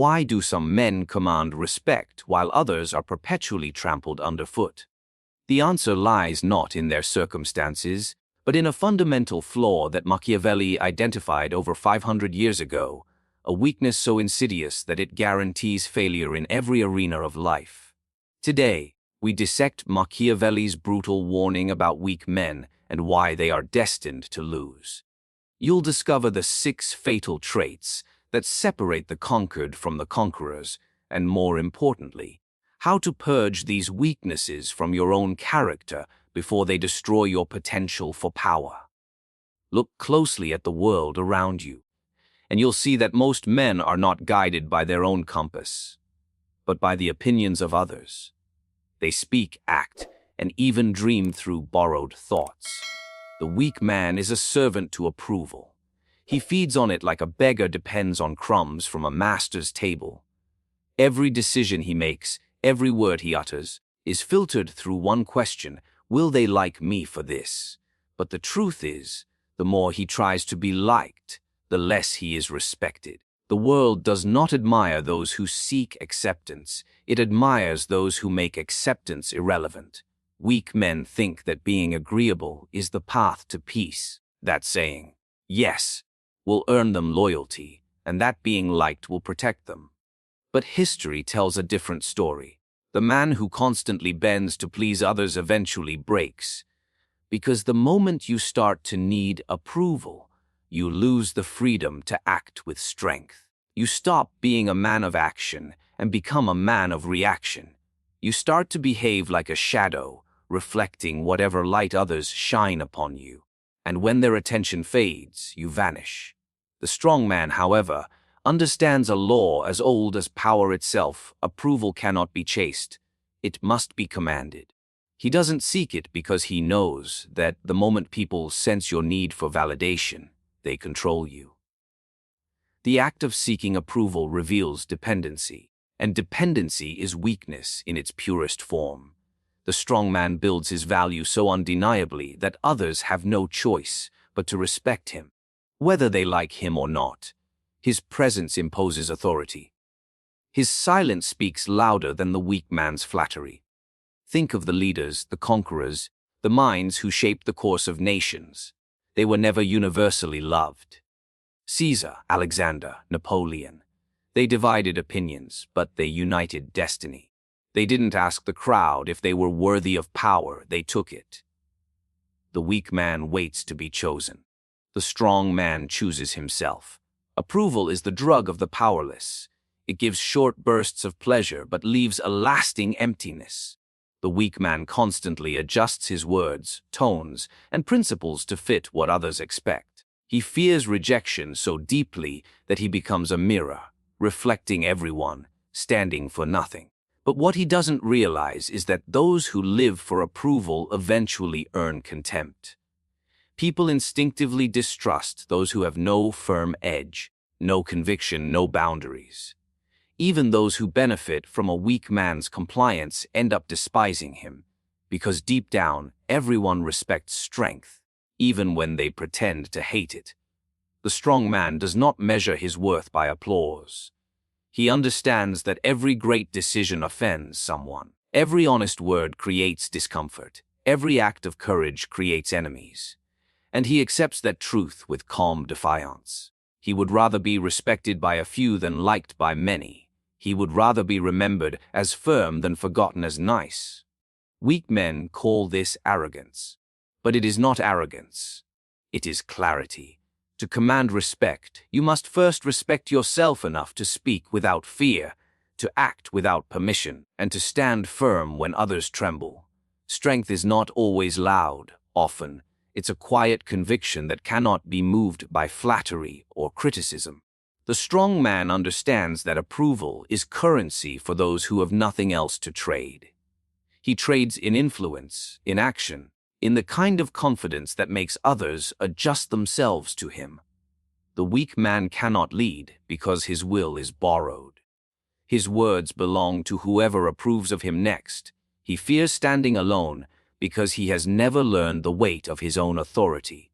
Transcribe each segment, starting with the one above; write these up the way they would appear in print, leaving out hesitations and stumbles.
Why do some men command respect while others are perpetually trampled underfoot? The answer lies not in their circumstances, but in a fundamental flaw that Machiavelli identified over 500 years ago, a weakness so insidious that it guarantees failure in every arena of life. Today, we dissect Machiavelli's brutal warning about weak men and why they are destined to lose. You'll discover the 6 fatal traits that separate the conquered from the conquerors, and more importantly, how to purge these weaknesses from your own character before they destroy your potential for power. Look closely at the world around you, and you'll see that most men are not guided by their own compass, but by the opinions of others. They speak, act, and even dream through borrowed thoughts. The weak man is a servant to approval. He feeds on it like a beggar depends on crumbs from a master's table. Every decision he makes, every word he utters, is filtered through one question: will they like me for this? But the truth is, the more he tries to be liked, the less he is respected. The world does not admire those who seek acceptance. It admires those who make acceptance irrelevant. Weak men think that being agreeable is the path to peace. That saying, yes, will earn them loyalty, and that being liked will protect them. But history tells a different story. The man who constantly bends to please others eventually breaks, because the moment you start to need approval, you lose the freedom to act with strength. You stop being a man of action and become a man of reaction. You start to behave like a shadow, reflecting whatever light others shine upon you. And when their attention fades, you vanish. The strong man, however, understands a law as old as power itself. Approval cannot be chased. It must be commanded. He doesn't seek it because he knows that the moment people sense your need for validation, they control you. The act of seeking approval reveals dependency, and dependency is weakness in its purest form. The strong man builds his value so undeniably that others have no choice but to respect him, whether they like him or not. His presence imposes authority. His silence speaks louder than the weak man's flattery. Think of the leaders, the conquerors, the minds who shaped the course of nations. They were never universally loved. Caesar, Alexander, Napoleon. They divided opinions, but they united destiny. They didn't ask the crowd if they were worthy of power, they took it. The weak man waits to be chosen. The strong man chooses himself. Approval is the drug of the powerless. It gives short bursts of pleasure but leaves a lasting emptiness. The weak man constantly adjusts his words, tones, and principles to fit what others expect. He fears rejection so deeply that he becomes a mirror, reflecting everyone, standing for nothing. But what he doesn't realize is that those who live for approval eventually earn contempt. People instinctively distrust those who have no firm edge, no conviction, no boundaries. Even those who benefit from a weak man's compliance end up despising him, because deep down, everyone respects strength, even when they pretend to hate it. The strong man does not measure his worth by applause. He understands that every great decision offends someone. Every honest word creates discomfort. Every act of courage creates enemies. And he accepts that truth with calm defiance. He would rather be respected by a few than liked by many. He would rather be remembered as firm than forgotten as nice. Weak men call this arrogance. But it is not arrogance. It is clarity. To command respect, you must first respect yourself enough to speak without fear, to act without permission, and to stand firm when others tremble. Strength is not always loud. Often, it's a quiet conviction that cannot be moved by flattery or criticism. The strong man understands that approval is currency for those who have nothing else to trade. He trades in influence, in action, in the kind of confidence that makes others adjust themselves to him. The weak man cannot lead because his will is borrowed. His words belong to whoever approves of him next. He fears standing alone because he has never learned the weight of his own authority.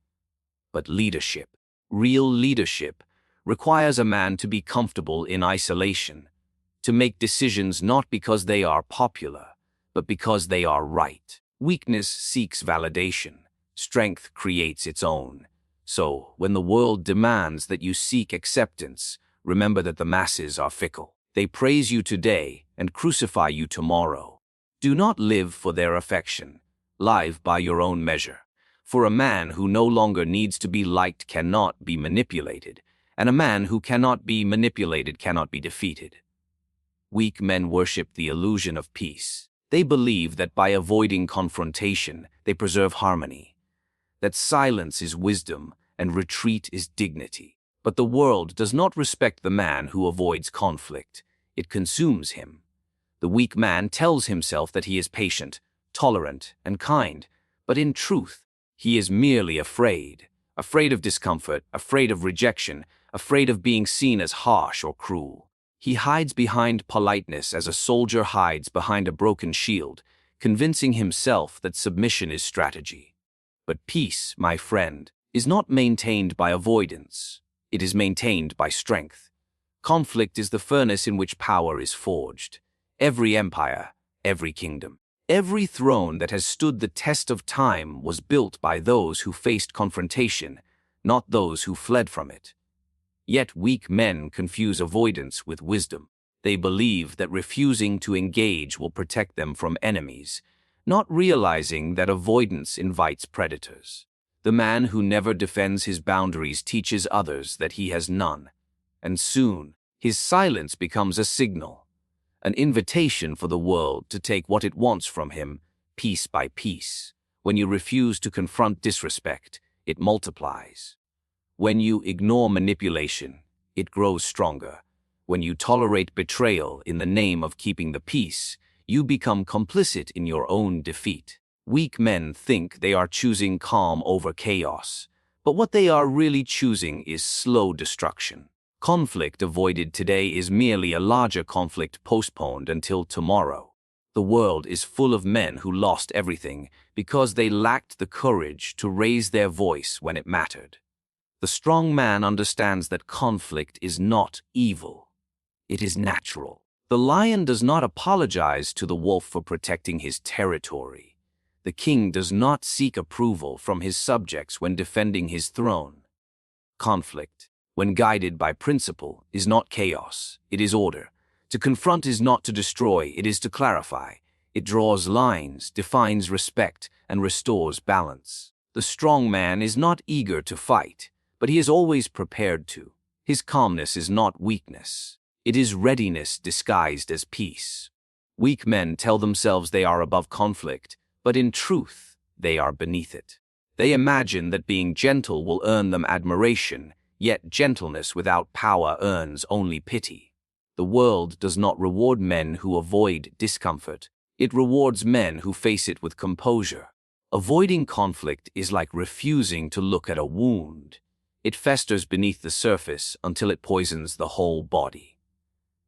But leadership, real leadership, requires a man to be comfortable in isolation, to make decisions not because they are popular, but because they are right. Weakness seeks validation. Strength creates its own. So, when the world demands that you seek acceptance, remember that the masses are fickle. They praise you today and crucify you tomorrow. Do not live for their affection. Live by your own measure. For a man who no longer needs to be liked cannot be manipulated, and a man who cannot be manipulated cannot be defeated. Weak men worship the illusion of peace. They believe that by avoiding confrontation, they preserve harmony, that silence is wisdom and retreat is dignity. But the world does not respect the man who avoids conflict. It consumes him. The weak man tells himself that he is patient, tolerant, and kind, but in truth, he is merely afraid. Afraid of discomfort, afraid of rejection, afraid of being seen as harsh or cruel. He hides behind politeness as a soldier hides behind a broken shield, convincing himself that submission is strategy. But peace, my friend, is not maintained by avoidance. It is maintained by strength. Conflict is the furnace in which power is forged. Every empire, every kingdom, every throne that has stood the test of time was built by those who faced confrontation, not those who fled from it. Yet weak men confuse avoidance with wisdom. They believe that refusing to engage will protect them from enemies, not realizing that avoidance invites predators. The man who never defends his boundaries teaches others that he has none, and soon his silence becomes a signal, an invitation for the world to take what it wants from him, piece by piece. When you refuse to confront disrespect, it multiplies. When you ignore manipulation, it grows stronger. When you tolerate betrayal in the name of keeping the peace, you become complicit in your own defeat. Weak men think they are choosing calm over chaos, but what they are really choosing is slow destruction. Conflict avoided today is merely a larger conflict postponed until tomorrow. The world is full of men who lost everything because they lacked the courage to raise their voice when it mattered. The strong man understands that conflict is not evil. It is natural. The lion does not apologize to the wolf for protecting his territory. The king does not seek approval from his subjects when defending his throne. Conflict, when guided by principle, is not chaos, it is order. To confront is not to destroy, it is to clarify. It draws lines, defines respect, and restores balance. The strong man is not eager to fight, but he is always prepared to. His calmness is not weakness. It is readiness disguised as peace. Weak men tell themselves they are above conflict, but in truth, they are beneath it. They imagine that being gentle will earn them admiration, yet gentleness without power earns only pity. The world does not reward men who avoid discomfort. It rewards men who face it with composure. Avoiding conflict is like refusing to look at a wound. It festers beneath the surface until it poisons the whole body.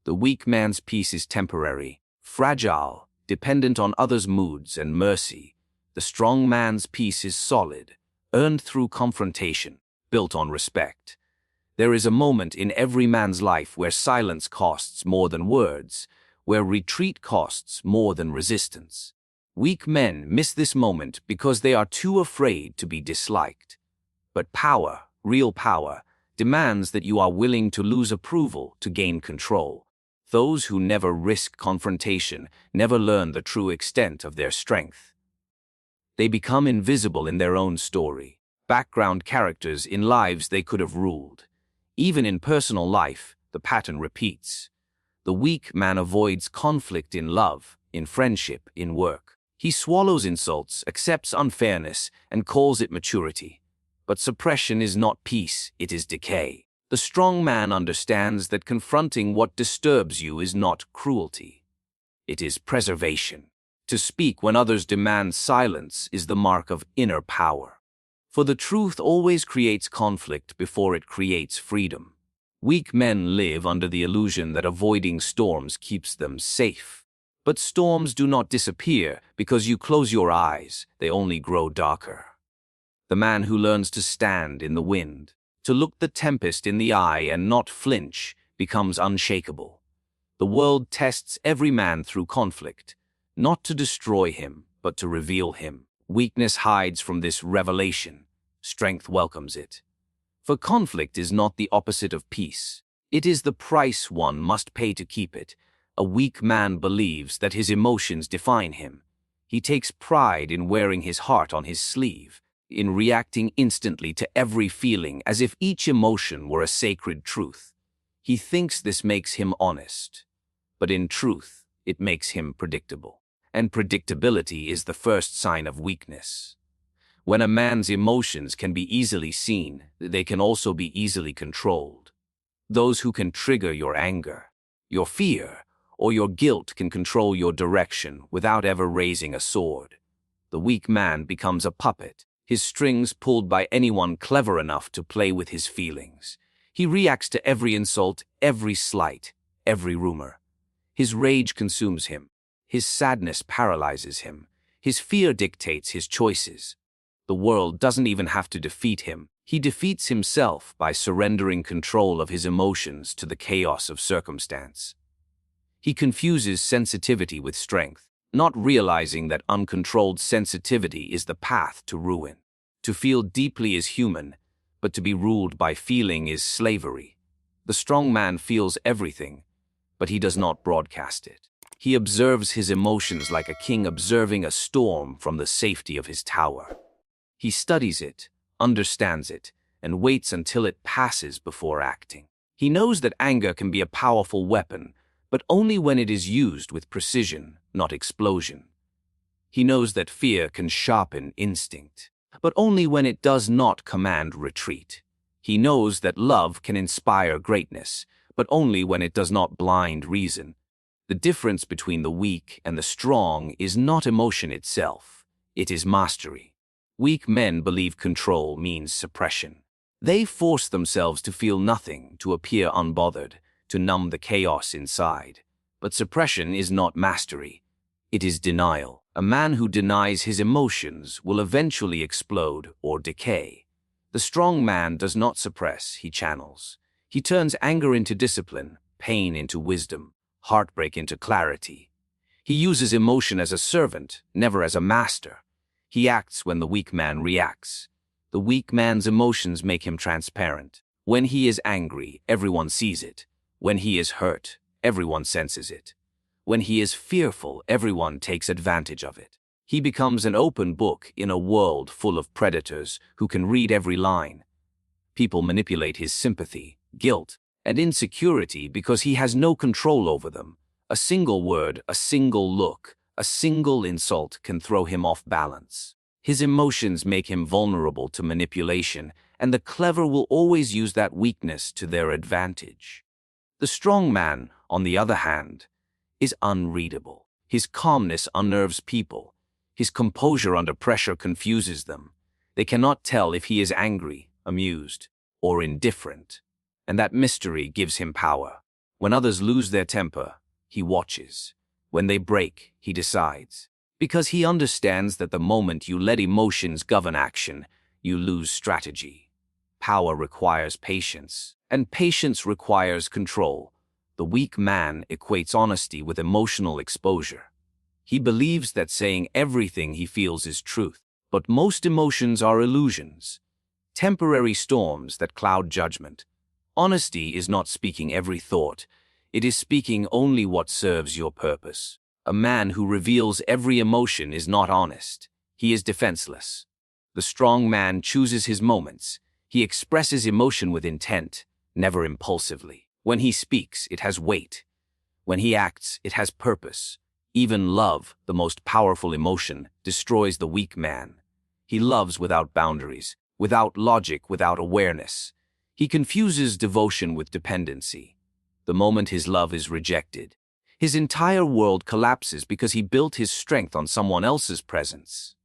The weak man's peace is temporary, fragile, dependent on others' moods and mercy. The strong man's peace is solid, earned through confrontation, built on respect. There is a moment in every man's life where silence costs more than words, where retreat costs more than resistance. Weak men miss this moment because they are too afraid to be disliked. But power, real power, demands that you are willing to lose approval to gain control. Those who never risk confrontation never learn the true extent of their strength. They become invisible in their own story, background characters in lives they could have ruled. Even in personal life, the pattern repeats. The weak man avoids conflict in love, in friendship, in work. He swallows insults, accepts unfairness, and calls it maturity. But suppression is not peace, it is decay. The strong man understands that confronting what disturbs you is not cruelty. It is preservation. To speak when others demand silence is the mark of inner power. For the truth always creates conflict before it creates freedom. Weak men live under the illusion that avoiding storms keeps them safe. But storms do not disappear because you close your eyes, they only grow darker. The man who learns to stand in the wind, To look the tempest in the eye and not flinch becomes unshakable. The world tests every man through conflict, not to destroy him, but to reveal him. Weakness hides from this revelation. Strength welcomes it. For conflict is not the opposite of peace. It is the price one must pay to keep it. A weak man believes that his emotions define him. He takes pride in wearing his heart on his sleeve, in reacting instantly to every feeling as if each emotion were a sacred truth. He thinks this makes him honest, but in truth, it makes him predictable. And predictability is the first sign of weakness. When a man's emotions can be easily seen, they can also be easily controlled. Those who can trigger your anger, your fear, or your guilt can control your direction without ever raising a sword. The weak man becomes a puppet, his strings pulled by anyone clever enough to play with his feelings. He reacts to every insult, every slight, every rumor. His rage consumes him. His sadness paralyzes him. His fear dictates his choices. The world doesn't even have to defeat him. He defeats himself by surrendering control of his emotions to the chaos of circumstance. He confuses sensitivity with strength, not realizing that uncontrolled sensitivity is the path to ruin. To feel deeply is human, but to be ruled by feeling is slavery. The strong man feels everything, but he does not broadcast it. He observes his emotions like a king observing a storm from the safety of his tower. He studies it, understands it, and waits until it passes before acting. He knows that anger can be a powerful weapon, but only when it is used with precision, not explosion. He knows that fear can sharpen instinct, but only when it does not command retreat. He knows that love can inspire greatness, but only when it does not blind reason. The difference between the weak and the strong is not emotion itself, it is mastery. Weak men believe control means suppression. They force themselves to feel nothing, to appear unbothered, to numb the chaos inside. But suppression is not mastery. It is denial. A man who denies his emotions will eventually explode or decay. The strong man does not suppress, he channels. He turns anger into discipline, pain into wisdom, heartbreak into clarity. He uses emotion as a servant, never as a master. He acts when the weak man reacts. The weak man's emotions make him transparent. When he is angry, everyone sees it. When he is hurt, everyone senses it. When he is fearful, everyone takes advantage of it. He becomes an open book in a world full of predators who can read every line. People manipulate his sympathy, guilt, and insecurity because he has no control over them. A single word, a single look, a single insult can throw him off balance. His emotions make him vulnerable to manipulation, and the clever will always use that weakness to their advantage. The strong man, on the other hand, is unreadable. His calmness unnerves people. His composure under pressure confuses them. They cannot tell if he is angry, amused, or indifferent. And that mystery gives him power. When others lose their temper, he watches. When they break, he decides. Because he understands that the moment you let emotions govern action, you lose strategy. Power requires patience, and patience requires control. The weak man equates honesty with emotional exposure. He believes that saying everything he feels is truth, but most emotions are illusions, temporary storms that cloud judgment. Honesty is not speaking every thought, it is speaking only what serves your purpose. A man who reveals every emotion is not honest, he is defenseless. The strong man chooses his moments. He expresses emotion with intent, never impulsively. When he speaks, it has weight. When he acts, it has purpose. Even love, the most powerful emotion, destroys the weak man. He loves without boundaries, without logic, without awareness. He confuses devotion with dependency. The moment his love is rejected, his entire world collapses because he built his strength on someone else's presence.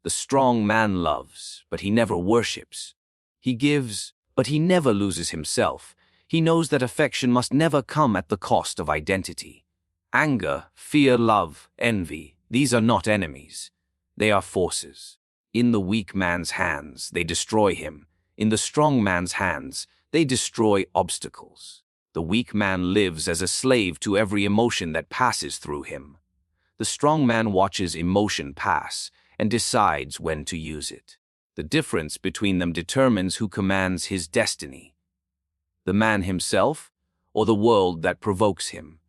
The strong man loves, but he never worships. He gives, but he never loses himself. He knows that affection must never come at the cost of identity. Anger, fear, love, envy, these are not enemies. They are forces. In the weak man's hands, they destroy him. In the strong man's hands, they destroy obstacles. The weak man lives as a slave to every emotion that passes through him. The strong man watches emotion pass and decides when to use it. The difference between them determines who commands his destiny. The man himself, or the world that provokes him.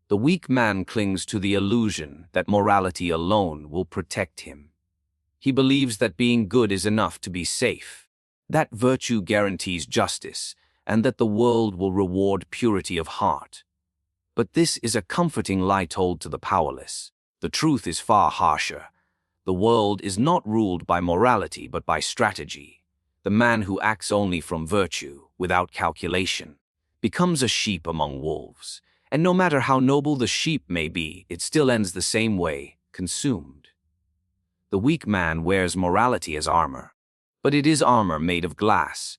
The weak man clings to the illusion that morality alone will protect him. He believes that being good is enough to be safe, that virtue guarantees justice, and that the world will reward purity of heart. But this is a comforting lie told to the powerless. The truth is far harsher. The world is not ruled by morality but by strategy. The man who acts only from virtue, without calculation, becomes a sheep among wolves. And no matter how noble the sheep may be, it still ends the same way, consumed. The weak man wears morality as armor, but it is armor made of glass.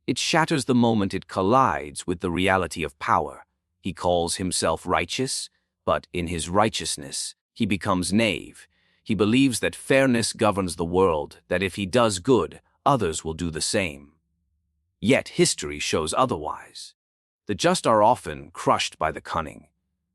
It shatters the moment it collides with the reality of power. He calls himself righteous, but in his righteousness, he becomes knave. He believes that fairness governs the world, that if he does good, others will do the same. Yet history shows otherwise. The just are often crushed by the cunning.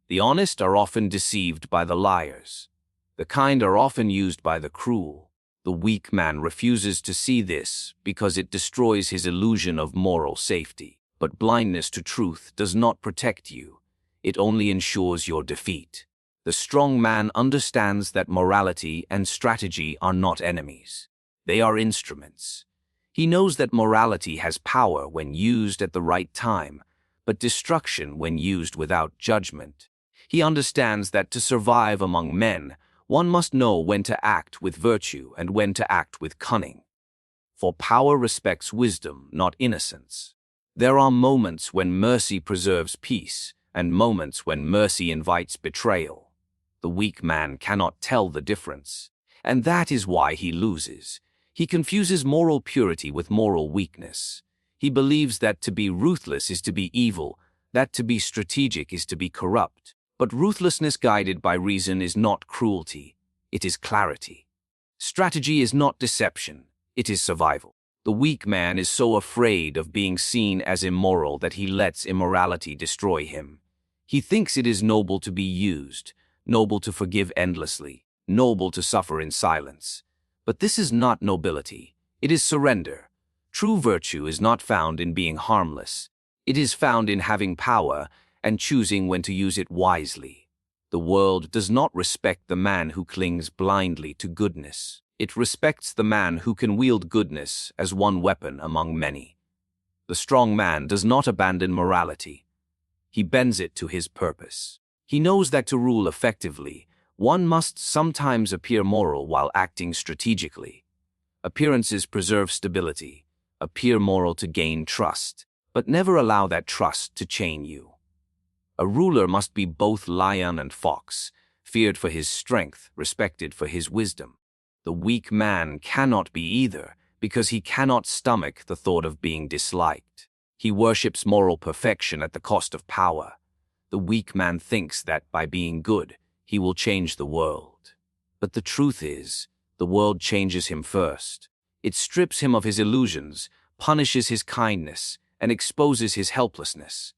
The honest are often deceived by the liars. The kind are often used by the cruel. The weak man refuses to see this because it destroys his illusion of moral safety. But blindness to truth does not protect you. It only ensures your defeat. The strong man understands that morality and strategy are not enemies. They are instruments. He knows that morality has power when used at the right time, but destruction when used without judgment. He understands that to survive among men, one must know when to act with virtue and when to act with cunning. For power respects wisdom, not innocence. There are moments when mercy preserves peace, and moments when mercy invites betrayal. The weak man cannot tell the difference, and that is why he loses. He confuses moral purity with moral weakness. He believes that to be ruthless is to be evil, that to be strategic is to be corrupt. But ruthlessness guided by reason is not cruelty, it is clarity. Strategy is not deception, it is survival. The weak man is so afraid of being seen as immoral that he lets immorality destroy him. He thinks it is noble to be used, noble to forgive endlessly, noble to suffer in silence. But this is not nobility, it is surrender. True virtue is not found in being harmless. It is found in having power and choosing when to use it wisely. The world does not respect the man who clings blindly to goodness. It respects the man who can wield goodness as one weapon among many. The strong man does not abandon morality. He bends it to his purpose. He knows that to rule effectively, one must sometimes appear moral while acting strategically. Appearances preserve stability. Appear moral to gain trust, but never allow that trust to chain you. A ruler must be both lion and fox, feared for his strength, respected for his wisdom. The weak man cannot be either, because he cannot stomach the thought of being disliked. He worships moral perfection at the cost of power. The weak man thinks that by being good, he will change the world. But the truth is, the world changes him first. It strips him of his illusions, punishes his kindness, and exposes his helplessness.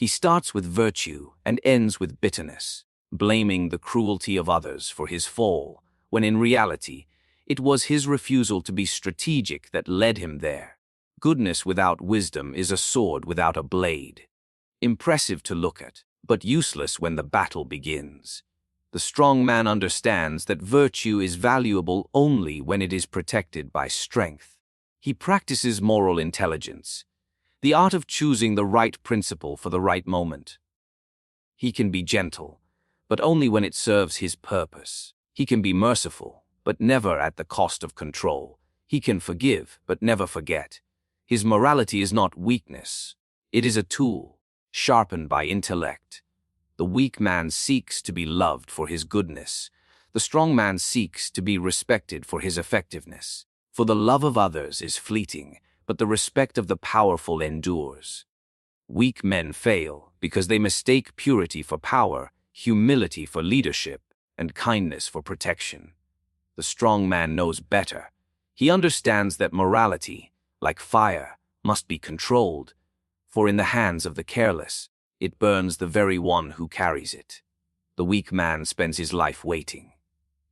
He starts with virtue and ends with bitterness, blaming the cruelty of others for his fall, when in reality, it was his refusal to be strategic that led him there. Goodness without wisdom is a sword without a blade. Impressive to look at, but useless when the battle begins. The strong man understands that virtue is valuable only when it is protected by strength. He practices moral intelligence, the art of choosing the right principle for the right moment. He can be gentle, but only when it serves his purpose. He can be merciful, but never at the cost of control. He can forgive, but never forget. His morality is not weakness. It is a tool, sharpened by intellect. The weak man seeks to be loved for his goodness. The strong man seeks to be respected for his effectiveness. For the love of others is fleeting, but the respect of the powerful endures. Weak men fail because they mistake purity for power, humility for leadership, and kindness for protection. The strong man knows better. He understands that morality, like fire, must be controlled, for in the hands of the careless, it burns the very one who carries it. The weak man spends his life waiting.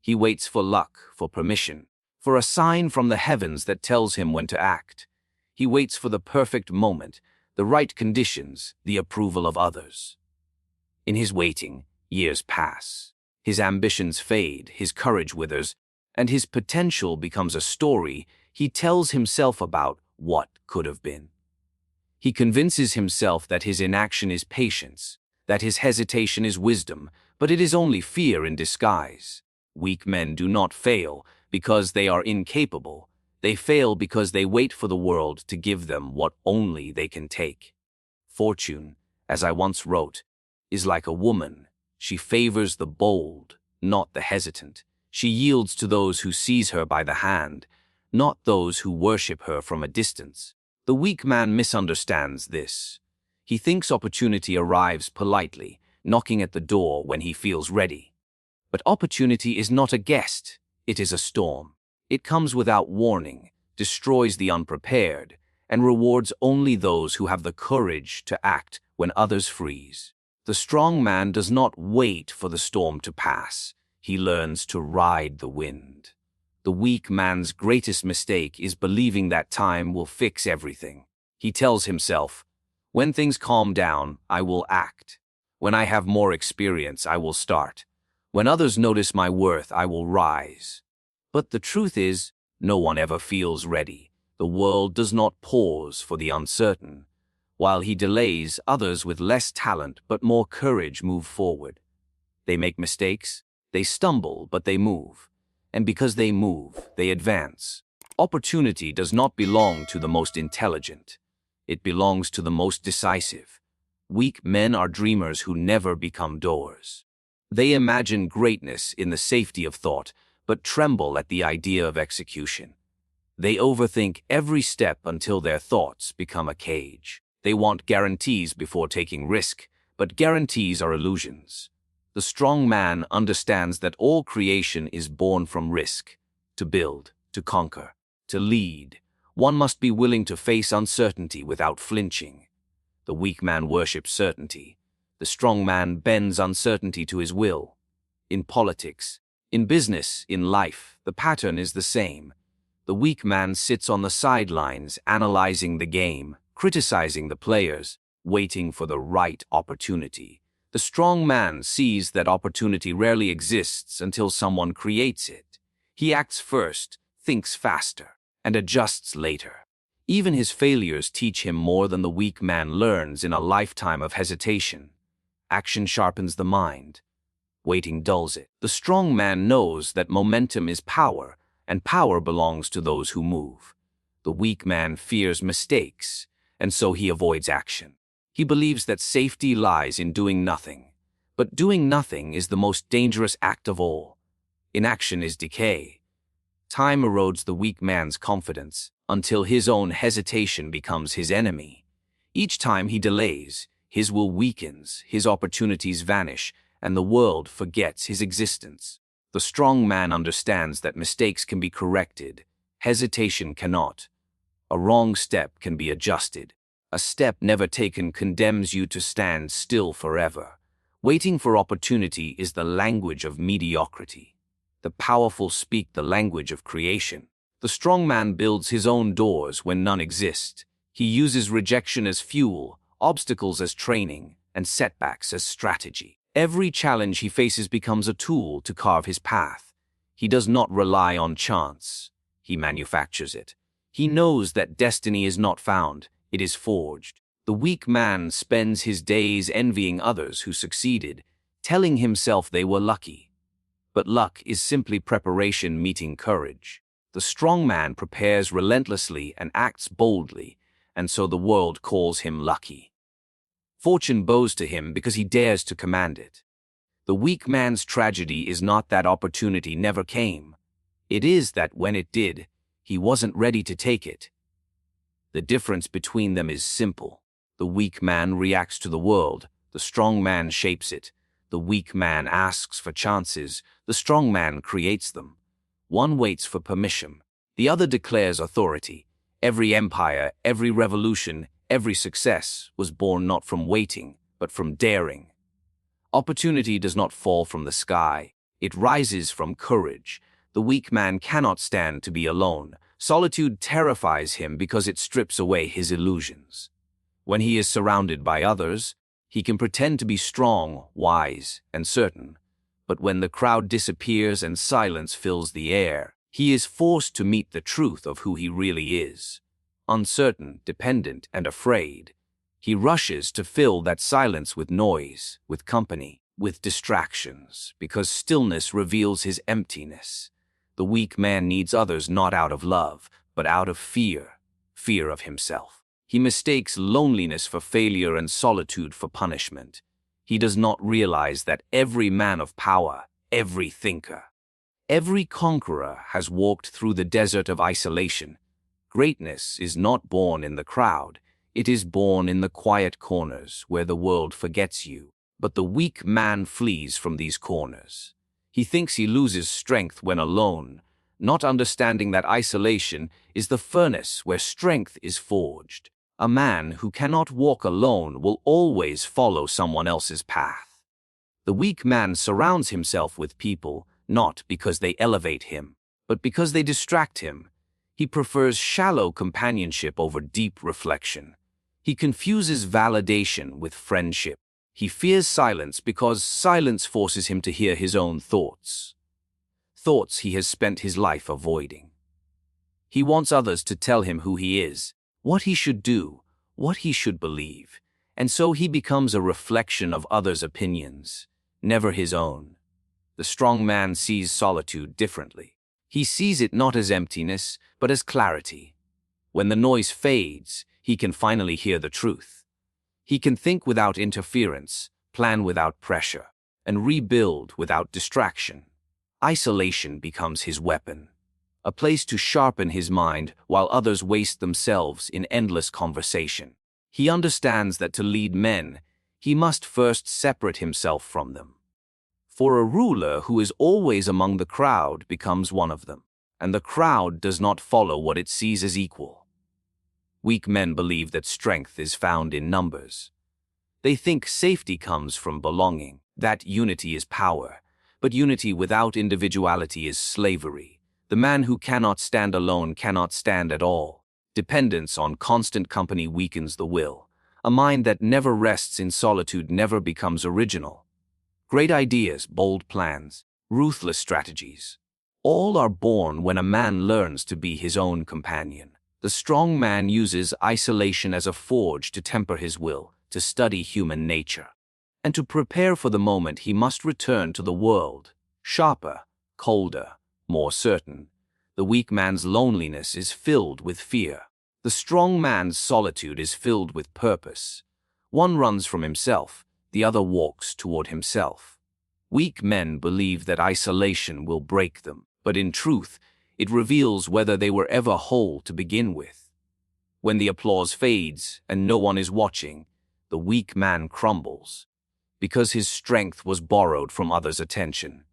He waits for luck, for permission, for a sign from the heavens that tells him when to act. He waits for the perfect moment, the right conditions, the approval of others. In his waiting, years pass. His ambitions fade, his courage withers, and his potential becomes a story he tells himself about what could have been. He convinces himself that his inaction is patience, that his hesitation is wisdom, but it is only fear in disguise. Weak men do not fail because they are incapable. They fail because they wait for the world to give them what only they can take. Fortune, as I once wrote, is like a woman. She favors the bold, not the hesitant. She yields to those who seize her by the hand, not those who worship her from a distance. The weak man misunderstands this. He thinks opportunity arrives politely, knocking at the door when he feels ready. But opportunity is not a guest, it is a storm. It comes without warning, destroys the unprepared, and rewards only those who have the courage to act when others freeze. The strong man does not wait for the storm to pass. He learns to ride the wind. The weak man's greatest mistake is believing that time will fix everything. He tells himself, "When things calm down, I will act. When I have more experience, I will start. When others notice my worth, I will rise." But the truth is, no one ever feels ready. The world does not pause for the uncertain. While he delays, others with less talent but more courage move forward. They make mistakes, they stumble, but they move. And because they move, they advance. Opportunity does not belong to the most intelligent. It belongs to the most decisive. Weak men are dreamers who never become doers. They imagine greatness in the safety of thought, but tremble at the idea of execution. They overthink every step until their thoughts become a cage. They want guarantees before taking risk, but guarantees are illusions. The strong man understands that all creation is born from risk. To build, to conquer, to lead, one must be willing to face uncertainty without flinching. The weak man worships certainty. The strong man bends uncertainty to his will. In politics, in business, in life, the pattern is the same. The weak man sits on the sidelines, analyzing the game, criticizing the players, waiting for the right opportunity. The strong man sees that opportunity rarely exists until someone creates it. He acts first, thinks faster, and adjusts later. Even his failures teach him more than the weak man learns in a lifetime of hesitation. Action sharpens the mind. Waiting dulls it. The strong man knows that momentum is power, and power belongs to those who move. The weak man fears mistakes, and so he avoids action. He believes that safety lies in doing nothing. But doing nothing is the most dangerous act of all. Inaction is decay. Time erodes the weak man's confidence until his own hesitation becomes his enemy. Each time he delays, his will weakens, his opportunities vanish, and the world forgets his existence. The strong man understands that mistakes can be corrected. Hesitation cannot. A wrong step can be adjusted. A step never taken condemns you to stand still forever. Waiting for opportunity is the language of mediocrity. The powerful speak the language of creation. The strong man builds his own doors when none exist. He uses rejection as fuel, obstacles as training, and setbacks as strategy. Every challenge he faces becomes a tool to carve his path. He does not rely on chance. He manufactures it. He knows that destiny is not found. It is forged. The weak man spends his days envying others who succeeded, telling himself they were lucky. But luck is simply preparation meeting courage. The strong man prepares relentlessly and acts boldly, and so the world calls him lucky. Fortune bows to him because he dares to command it. The weak man's tragedy is not that opportunity never came. It is that when it did, he wasn't ready to take it. The difference between them is simple. The weak man reacts to the world. The strong man shapes it. The weak man asks for chances. The strong man creates them. One waits for permission. The other declares authority. Every empire, every revolution, every success was born not from waiting, but from daring. Opportunity does not fall from the sky. It rises from courage. The weak man cannot stand to be alone. Solitude terrifies him because it strips away his illusions. When he is surrounded by others, he can pretend to be strong, wise, and certain. But when the crowd disappears and silence fills the air, he is forced to meet the truth of who he really is. Uncertain, dependent, and afraid, he rushes to fill that silence with noise, with company, with distractions, because stillness reveals his emptiness. The weak man needs others not out of love, but out of fear, fear of himself. He mistakes loneliness for failure and solitude for punishment. He does not realize that every man of power, every thinker, every conqueror has walked through the desert of isolation. Greatness is not born in the crowd. It is born in the quiet corners where the world forgets you. But the weak man flees from these corners. He thinks he loses strength when alone, not understanding that isolation is the furnace where strength is forged. A man who cannot walk alone will always follow someone else's path. The weak man surrounds himself with people, not because they elevate him, but because they distract him. He prefers shallow companionship over deep reflection. He confuses validation with friendship. He fears silence because silence forces him to hear his own thoughts. Thoughts he has spent his life avoiding. He wants others to tell him who he is, what he should do, what he should believe, and so he becomes a reflection of others' opinions, never his own. The strong man sees solitude differently. He sees it not as emptiness, but as clarity. When the noise fades, he can finally hear the truth. He can think without interference, plan without pressure, and rebuild without distraction. Isolation becomes his weapon, a place to sharpen his mind while others waste themselves in endless conversation. He understands that to lead men, he must first separate himself from them. For a ruler who is always among the crowd becomes one of them, and the crowd does not follow what it sees as equal. Weak men believe that strength is found in numbers. They think safety comes from belonging, that unity is power, but unity without individuality is slavery. The man who cannot stand alone cannot stand at all. Dependence on constant company weakens the will. A mind that never rests in solitude never becomes original. Great ideas, bold plans, ruthless strategies, all are born when a man learns to be his own companion. The strong man uses isolation as a forge to temper his will, to study human nature. And to prepare for the moment he must return to the world, sharper, colder, more certain. The weak man's loneliness is filled with fear. The strong man's solitude is filled with purpose. One runs from himself, the other walks toward himself. Weak men believe that isolation will break them, but in truth, it reveals whether they were ever whole to begin with. When the applause fades and no one is watching, the weak man crumbles, because his strength was borrowed from others' attention.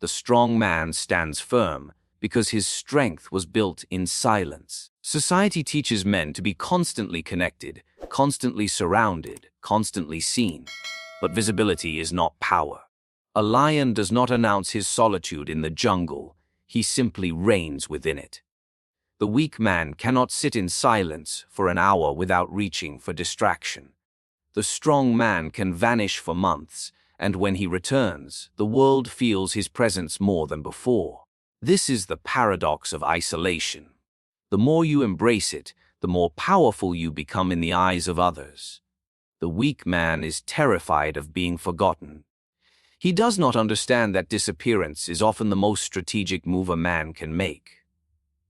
The strong man stands firm because his strength was built in silence. Society teaches men to be constantly connected, constantly surrounded, constantly seen. But visibility is not power. A lion does not announce his solitude in the jungle. He simply reigns within it. The weak man cannot sit in silence for an hour without reaching for distraction. The strong man can vanish for months, and when he returns, the world feels his presence more than before. This is the paradox of isolation. The more you embrace it, the more powerful you become in the eyes of others. The weak man is terrified of being forgotten. He does not understand that disappearance is often the most strategic move a man can make.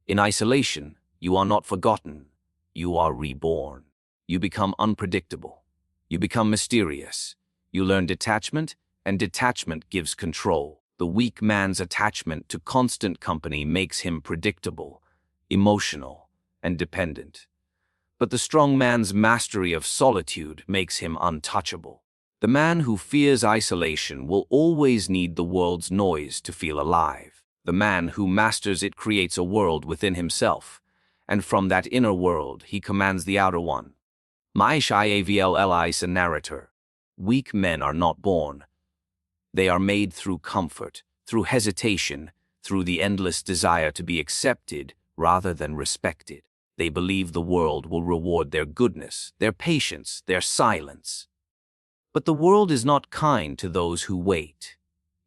In isolation, you are not forgotten. You are reborn. You become unpredictable. You become mysterious. You learn detachment, and detachment gives control. The weak man's attachment to constant company makes him predictable, emotional, and dependent. But the strong man's mastery of solitude makes him untouchable. The man who fears isolation will always need the world's noise to feel alive. The man who masters it creates a world within himself, and from that inner world he commands the outer one. Machiavelli is a narrator. Weak men are not born. They are made through comfort, through hesitation, through the endless desire to be accepted rather than respected. They believe the world will reward their goodness, their patience, their silence. But the world is not kind to those who wait.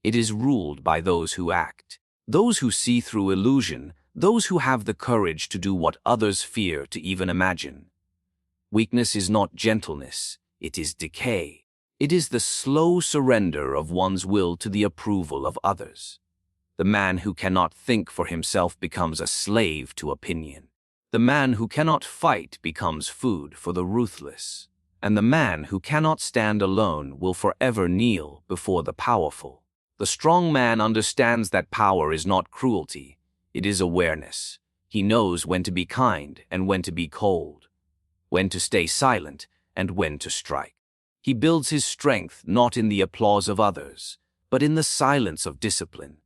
It is ruled by those who act, those who see through illusion, those who have the courage to do what others fear to even imagine. Weakness is not gentleness, it is decay. It is the slow surrender of one's will to the approval of others. The man who cannot think for himself becomes a slave to opinion. The man who cannot fight becomes food for the ruthless. And the man who cannot stand alone will forever kneel before the powerful. The strong man understands that power is not cruelty, it is awareness. He knows when to be kind and when to be cold, when to stay silent and when to strike. He builds his strength not in the applause of others, but in the silence of discipline.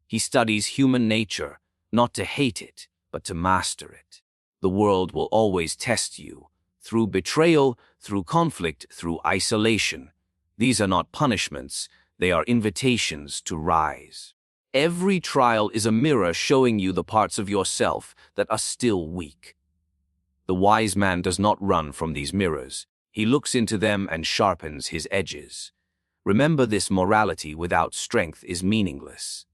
He studies human nature, not to hate it, but to master it. The world will always test you, through betrayal, through conflict, through isolation. These are not punishments, they are invitations to rise. Every trial is a mirror showing you the parts of yourself that are still weak. The wise man does not run from these mirrors. He looks into them and sharpens his edges. Remember this: morality without strength is meaningless.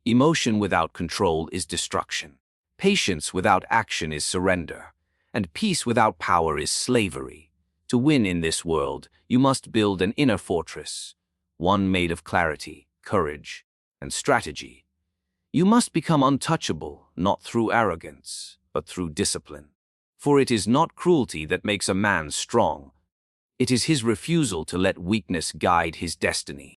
Emotion without control is destruction. Patience without action is surrender. And peace without power is slavery. To win in this world, you must build an inner fortress, one made of clarity, courage, and strategy. You must become untouchable, not through arrogance, but through discipline. For it is not cruelty that makes a man strong. It is his refusal to let weakness guide his destiny.